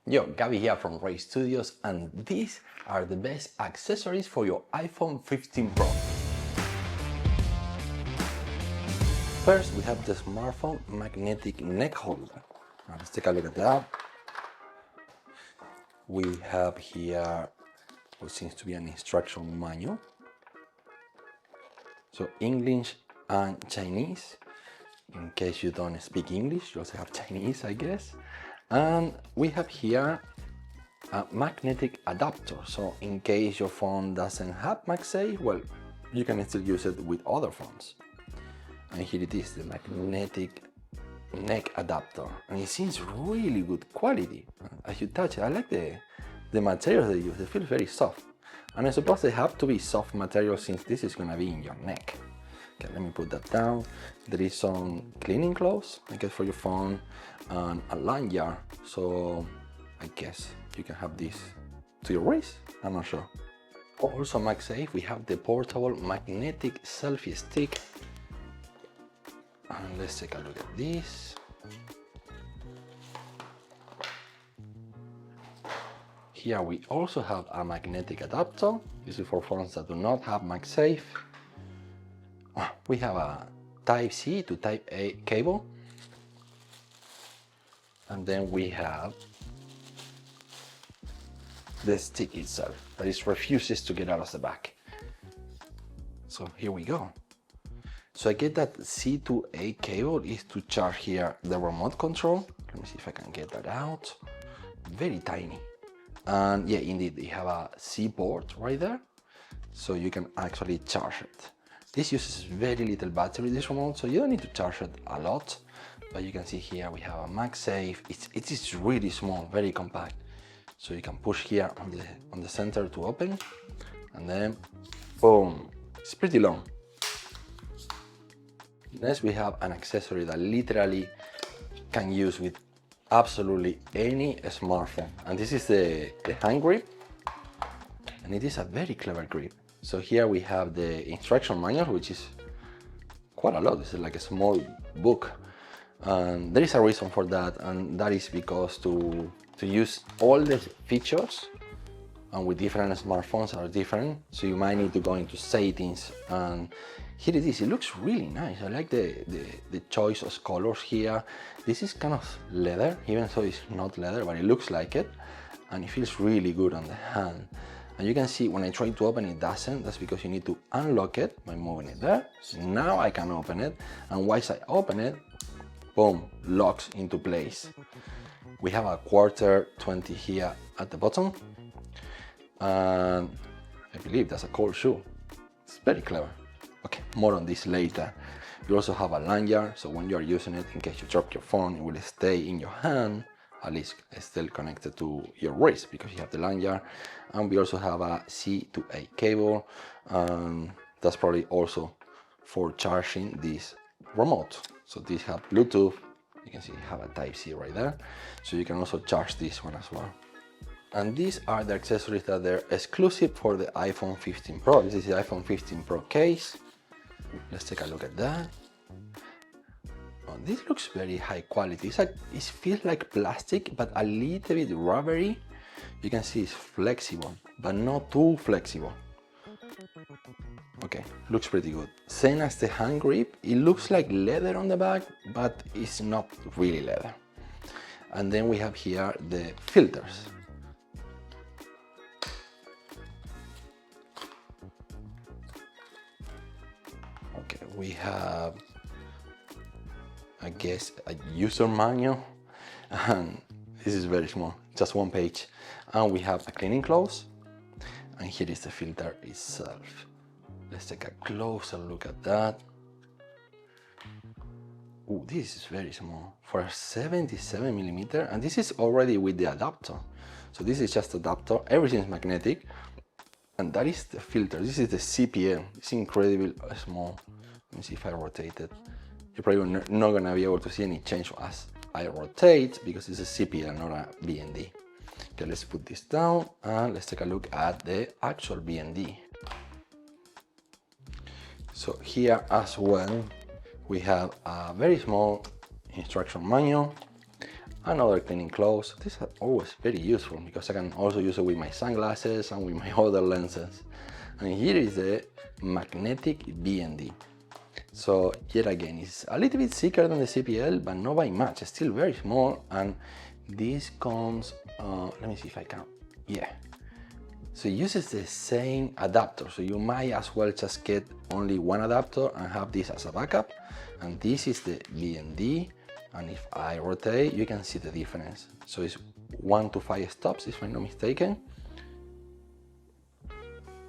Yo, Gabby here from Ray Studios, and these are the best accessories for your iPhone 15 Pro. First, we have the smartphone magnetic neck holder. Now let's take a look at that. We have here what seems to be an instruction manual. So English and Chinese. In case you don't speak English, you also have Chinese, I guess. And we have here a magnetic adapter. So in case your phone doesn't have MagSafe, well, you can still use it with other phones. And here it is, the magnetic neck adapter. And it seems really good quality. As you touch it, I like the materials they use. They feel very soft. And I suppose they have to be soft materials since this is gonna be in your neck. Okay, let me put that down. There is some cleaning cloths, I guess, for your phone, and a lanyard. So I guess you can have this to your wrist, I'm not sure. Also MagSafe, we have the portable magnetic selfie stick. And let's take a look at this. Here we also have a magnetic adapter. This is for phones that do not have MagSafe. We have a Type-C to Type-A cable. And then we have the stick itself that it refuses to get out of the back. So here we go. So I get that C to A cable is to charge here the remote control. Let me see if I can get that out. Very tiny. And yeah, indeed, they have a C port right there. So you can actually charge it. This uses very little battery, this remote, so you don't need to charge it a lot. But you can see here we have a MagSafe. It is really small, very compact. So you can push here on the center to open, and then boom, it's pretty long. Next we have an accessory that literally can use with absolutely any smartphone, and this is the hand grip, and it is a very clever grip. So here we have the instruction manual, which is quite a lot. This is like a small book. And there is a reason for that, and that is because to use all the features, and with different smartphones are different, so you might need to go into settings. And here it is. It looks really nice. I like the choice of colors here. This is kind of leather, even though it's not leather, but it looks like it, and it feels really good on the hand. And you can see when I try to open it doesn't. That's because you need to unlock it by moving it there. So now I can open it, and once I open it, boom, locks into place. We have a quarter 20 here at the bottom, and I believe that's a cold shoe. It's very clever. Okay, more on this later. You also have a lanyard, so when you are using it, in case you drop your phone, it will stay in your hand, at least it's still connected to your wrist because you have the lanyard. And we also have a C to A cable, and that's probably also for charging this remote. So these have Bluetooth. You can see you have a Type-C right there, so you can also charge this one as well. And these are the accessories that they're exclusive for the iPhone 15 Pro. This is the iPhone 15 Pro case. Let's take a look at that. Oh, this looks very high quality. It feels like plastic, but a little bit rubbery. You can see it's flexible, but not too flexible. Okay, looks pretty good. Same as the hand grip. It looks like leather on the back, but it's not really leather. And then we have here the filters. Okay, we have, I guess, a user manual, and this is very small, just one page. And we have a cleaning cloth, and here is the filter itself. Let's take a closer look at that. Ooh, this is very small for a 77mm, and this is already with the adapter. So this is just adapter, everything is magnetic, and that is the filter. This is the CPL. It's incredibly small. Let me see if I rotate it. You're probably not gonna be able to see any change as I rotate because it's a CPL, not a BND. Okay, let's put this down and let's take a look at the actual BND. So here as well, we have a very small instruction manual, and other cleaning clothes. These are always very useful because I can also use it with my sunglasses and with my other lenses. And here is the magnetic BND. So yet again, it's a little bit thicker than the CPL, but not by much. It's still very small, and this comes, let me see if I can, yeah. So it uses the same adapter, so you might as well just get only one adapter and have this as a backup. And this is the BND, and if I rotate, you can see the difference. So it's 1 to 5 stops, if I'm not mistaken.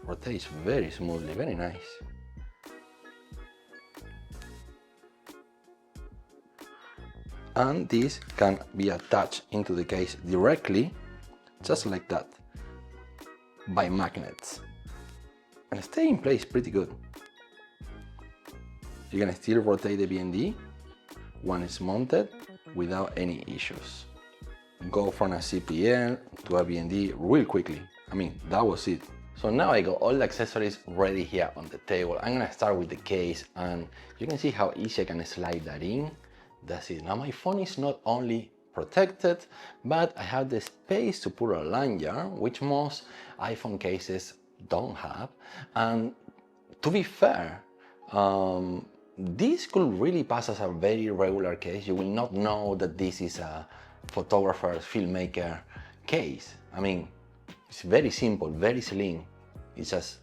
Rotates very smoothly, very nice. And this can be attached into the case directly, just like that, by magnets, and stay in place pretty good. You can still rotate the BND when it's mounted without any issues. Go from a CPL to a BND real quickly. I mean, that was it. So now I got all the accessories ready here on the table. I'm gonna start with the case, and you can see how easy I can slide that in. That's it. Now my phone is not only protected, but I have the space to put a lanyard, which most iPhone cases don't have. And to be fair, this could really pass as a very regular case. You will not know that this is a photographer, filmmaker case. I mean, it's very simple, very slim. It's just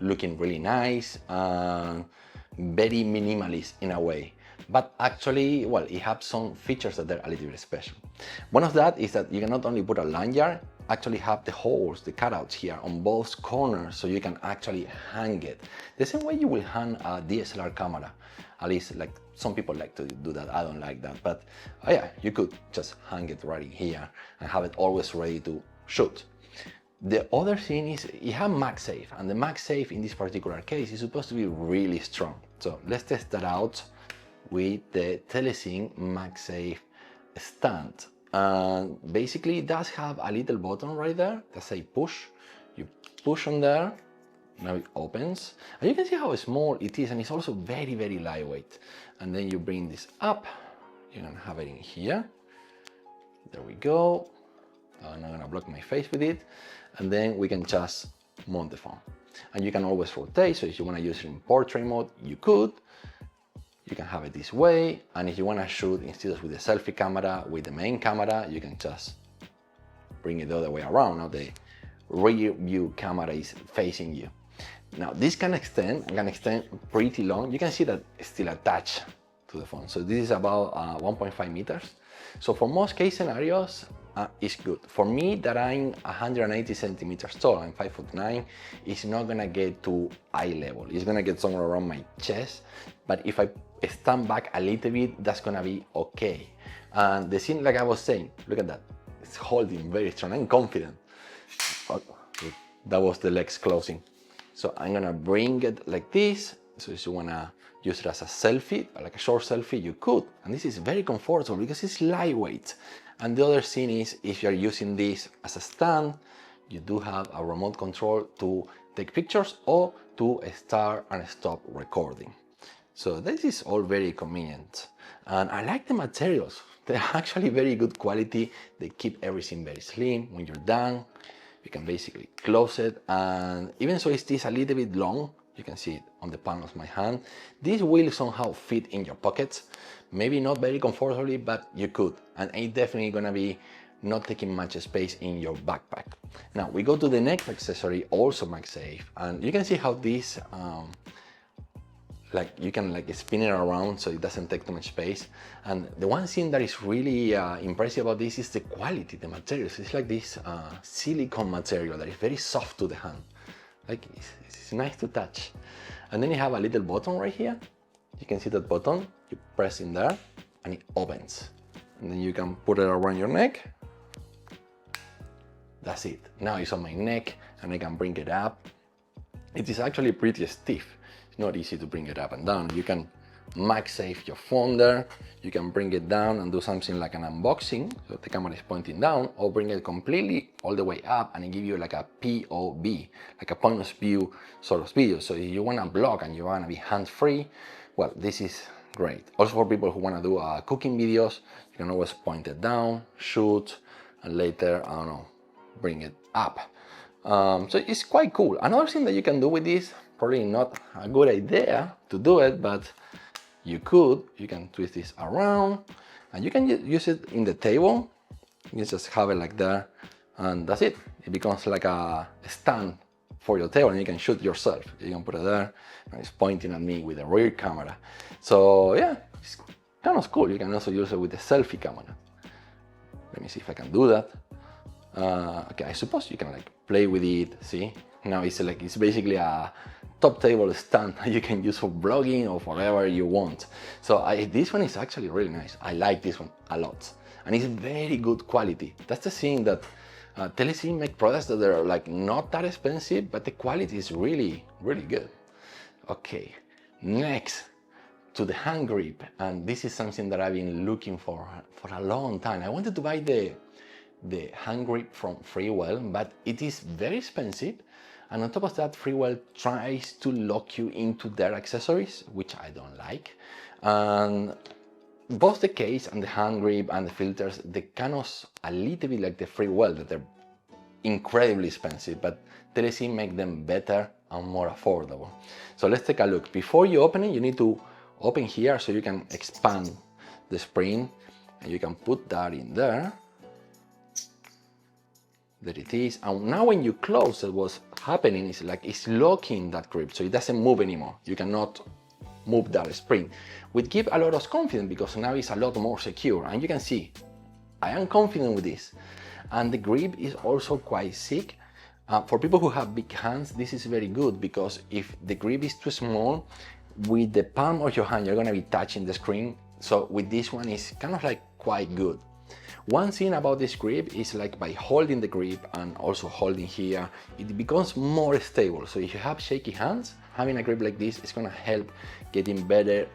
looking really nice and very minimalist in a way. But actually, well, it has some features that are a little bit special. One of that is that you can not only put a lanyard, actually have the holes, the cutouts here on both corners, so you can actually hang it. The same way you will hang a DSLR camera. At least, like, some people like to do that. I don't like that, but yeah, you could just hang it right in here and have it always ready to shoot. The other thing is it has MagSafe, and the MagSafe in this particular case is supposed to be really strong. So let's test that out with the telesin MagSafe stand. And basically it does have a little button right there that says push. You push on there, now it opens, and you can see how small it is, and it's also very, very lightweight. And then you bring this up, you can have it in here. There we go. I'm not gonna block my face with it. And then we can just mount the phone. And you can always rotate, so if you wanna use it in portrait mode, you could. You can have it this way, and if you want to shoot instead of with the selfie camera, with the main camera, you can just bring it the other way around. Now the rear view camera is facing you. Now this can extend pretty long. You can see that it's still attached to the phone. So this is about 1.5 meters. So for most case scenarios, it's good. For me, that I'm 180 centimeters tall, I'm 5'9", it's not gonna get to eye level. It's gonna get somewhere around my chest. But if I stand back a little bit, that's gonna be okay. And the scene, like I was saying, look at that. It's holding very strong. I'm confident. Oh, that was the legs closing. So I'm gonna bring it like this. So if you wanna use it as a selfie, like a short selfie, you could. And this is very comfortable because it's lightweight. And the other thing is, if you're using this as a stand, you do have a remote control to take pictures or to start and stop recording. So this is all very convenient. And I like the materials. They're actually very good quality. They keep everything very slim. When you're done, you can basically close it. And even so it is a little bit long, you can see it on the palm of my hand. This will somehow fit in your pockets. Maybe not very comfortably, but you could. And it's definitely gonna be not taking much space in your backpack. Now we go to the next accessory, also MagSafe. And you can see how this, like you can like spin it around so it doesn't take too much space. And the one thing that is really impressive about this is the quality, the materials. It's like this silicone material that is very soft to the hand. Like it's nice to touch. And then you have a little button right here. You can see that button, you press in there and it opens. And then you can put it around your neck. That's it. Now it's on my neck and I can bring it up. It is actually pretty stiff. It's not easy to bring it up and down. You can MagSafe your phone there. You can bring it down and do something like an unboxing, so the camera is pointing down, or bring it completely all the way up and it give you like a POV, like a point of view sort of video. So if you want to vlog and you want to be hands-free, well, this is great. Also for people who want to do cooking videos, you can always point it down, shoot, and later, I don't know, bring it up. So it's quite cool. Another thing that you can do with this, probably not a good idea to do it, but you can twist this around and you can use it in the table. You just have it like that and that's it. It becomes like a stand for your table and you can shoot yourself. You can put it there and it's pointing at me with a rear camera. So yeah, it's kind of cool. You can also use it with the selfie camera. Let me see if I can do that. Okay, I suppose you can like play with it, see? Now it's basically a top table stand that you can use for vlogging or for whatever you want. So this one is actually really nice. I like this one a lot. And it's very good quality. That's the thing that telesin make products that are like not that expensive, but the quality is really, really good. Okay, next to the hand grip. And this is something that I've been looking for a long time. I wanted to buy the hand grip from Freewell, but it is very expensive. And on top of that, Freewell tries to lock you into their accessories, which I don't like. And both the case and the hand grip and the filters, they kind of a little bit like the Freewell, that they're incredibly expensive, but telesin make them better and more affordable. So let's take a look. Before you open it, you need to open here so you can expand the spring and you can put that in there. There it is. And now when you close it, what's happening is like it's locking that grip, so it doesn't move anymore. You cannot move that spring, which gives a lot of confidence because now it's a lot more secure. And you can see, I am confident with this. And the grip is also quite thick. For people who have big hands, this is very good because if the grip is too small, with the palm of your hand, you're gonna be touching the screen. So with this one, it's kind of like quite good. One thing about this grip is like by holding the grip and also holding here, it becomes more stable. So if you have shaky hands, having a grip like this is gonna help getting better,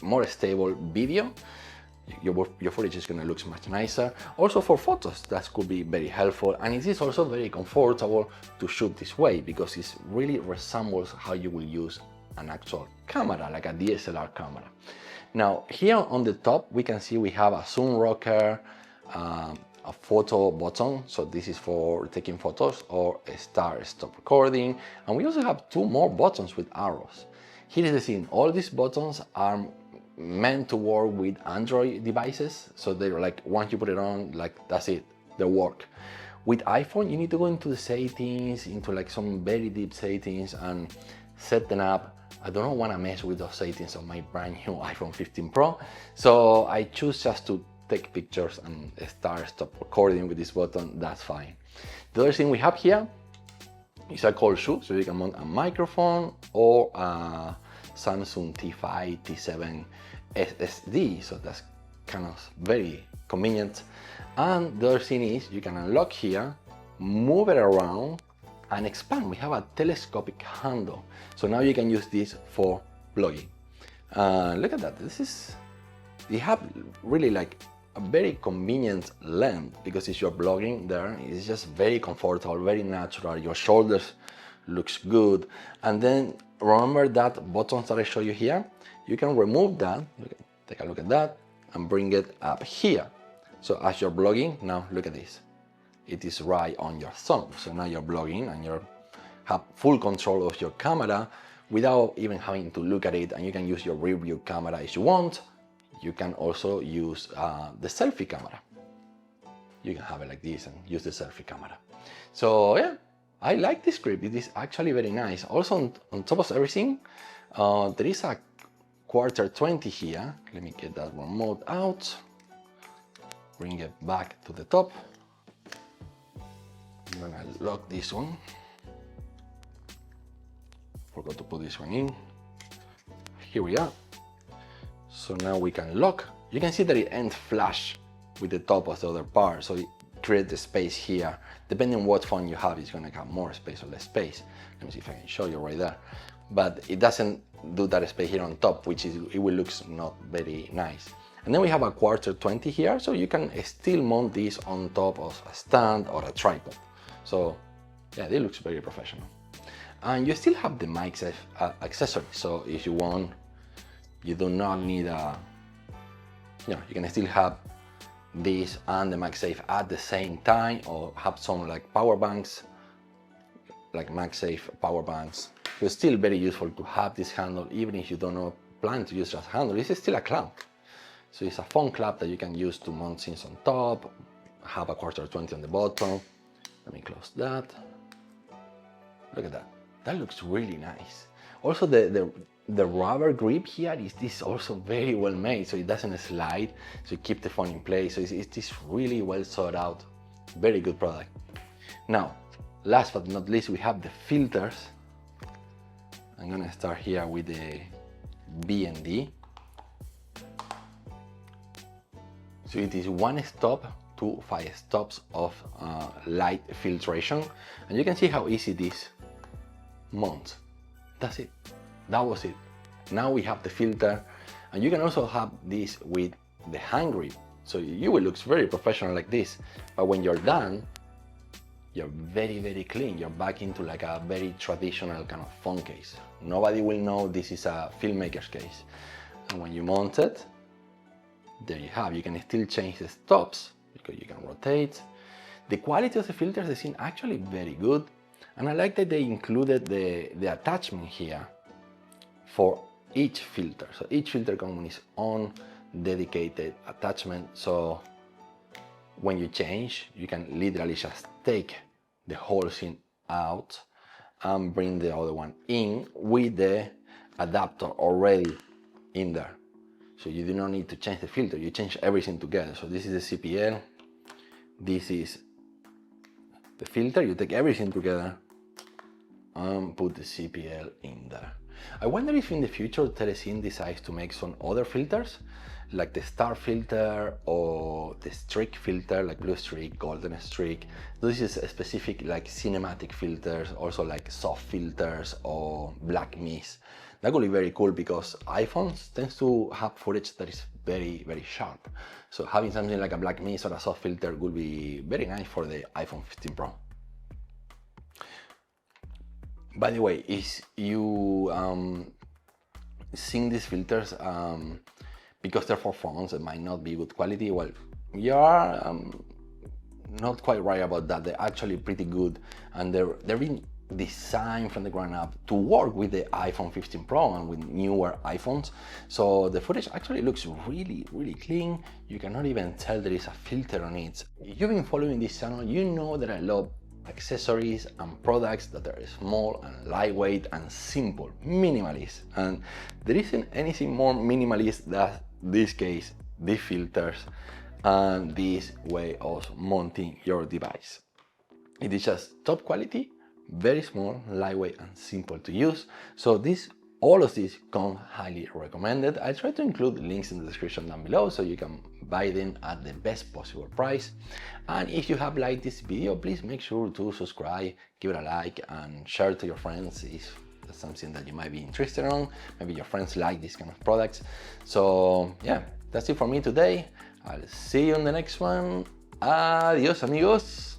more stable video. Your footage is gonna look much nicer. Also for photos, that could be very helpful. And it is also very comfortable to shoot this way because it really resembles how you will use an actual camera, like a DSLR camera. Now here on the top we can see we have a zoom rocker, a photo button, so this is for taking photos, or a stop recording, and we also have two more buttons with arrows. Here is the thing, all these buttons are meant to work with Android devices, so they're like, once you put it on, like that's it, they work. With iPhone you need to go into the settings, into like some very deep settings and set them up. I don't want to mess with those settings on my brand new iPhone 15 Pro, so I choose just to take pictures and stop recording with this button. That's fine. The other thing we have here is a call shoe, so you can mount a microphone or a Samsung T5, T7 SSD, so that's kind of very convenient. And the other thing is you can unlock here, move it around, and expand. We have a telescopic handle, so now you can use this for vlogging. Look at that. You have really like a very convenient length because if you're vlogging there, it's just very comfortable, very natural. Your shoulders looks good. And then remember that buttons that I show you here, you can remove that. You can take a look at that and bring it up here. So as you're vlogging, now look at this. It is right on your thumb. So now you're vlogging and you have full control of your camera without even having to look at it, and you can use your rear view camera if you want. You can also use the selfie camera. You can have it like this and use the selfie camera. So yeah, I like this grip. It is actually very nice. Also on top of everything, there is a quarter 20 here. Let me get that remote out. Bring it back to the top. I'm gonna lock this one. Forgot to put this one in. Here we are. So now we can lock. You can see that it ends flush with the top of the other part, so it creates the space here. Depending on what phone you have, it's gonna have more space or less space. Let me see if I can show you right there. But it doesn't do that space here on top, which is, it will look not very nice. And then we have a quarter 20 here, so you can still mount this on top of a stand or a tripod. So yeah, it looks very professional. And you still have the magsafe accessory, so if you want, You do not need a, you can still have this and the MagSafe at the same time, or have some like power banks, like MagSafe power banks. It's still very useful to have this handle, even if you don't plan to use just a handle. It's still a clamp. So it's a phone clamp that you can use to mount things on top, have a 1/4-20 on the bottom. Let me close that. Look at that. That looks really nice. Also, the rubber grip here is also very well made, so it doesn't slide, so you keep the phone in place. So it's really well thought out. Very good product. Now, last but not least, we have the filters. I'm gonna start here with the B&D. So it is 1 stop to 5 stops of light filtration, and you can see how easy this mounts. That's it. That was it. Now we have the filter, and you can also have this with the hand grip. So you will look very professional like this, but when you're done, you're very clean. You're back into like a very traditional kind of phone case. Nobody will know this is a filmmaker's case. And when you mount it, there you have. You can still change the stops because you can rotate. The quality of the filters is actually very good. And I like that they included the attachment here for each filter. So each filter comes with its own dedicated attachment. So when you change, you can literally just take the whole thing out and bring the other one in with the adapter already in there. So you do not need to change the filter, you change everything together. So this is the CPL, this is the filter, you take everything together and put the CPL in there. I wonder if in the future Telesin decides to make some other filters, like the star filter or the streak filter, like blue streak, golden streak. This is a specific like cinematic filters, also like soft filters or black mist. That would be very cool because iPhones tends to have footage that is very sharp. So having something like a black mist or a soft filter would be very nice for the iPhone 15 Pro. By the way, is you seeing these filters because they're for phones, it might not be good quality. Well, you are not quite right about that. They're actually pretty good, and they're being designed from the ground up to work with the iPhone 15 Pro and with newer iPhones. So the footage actually looks really clean. You cannot even tell there is a filter on it. If you've been following this channel, you know that I love accessories and products that are small and lightweight and simple, minimalist. And there isn't anything more minimalist than this case, these filters, and this way of mounting your device. It is just top quality, very small, lightweight, and simple to use. So all of these come highly recommended. I try to include links in the description down below so you can buy them at the best possible price. And if you have liked this video, please make sure to subscribe, give it a like, and share to your friends if that's something that you might be interested in. Maybe your friends like these kind of products. So yeah, that's it for me today. I'll see you in the next one. Adios, amigos.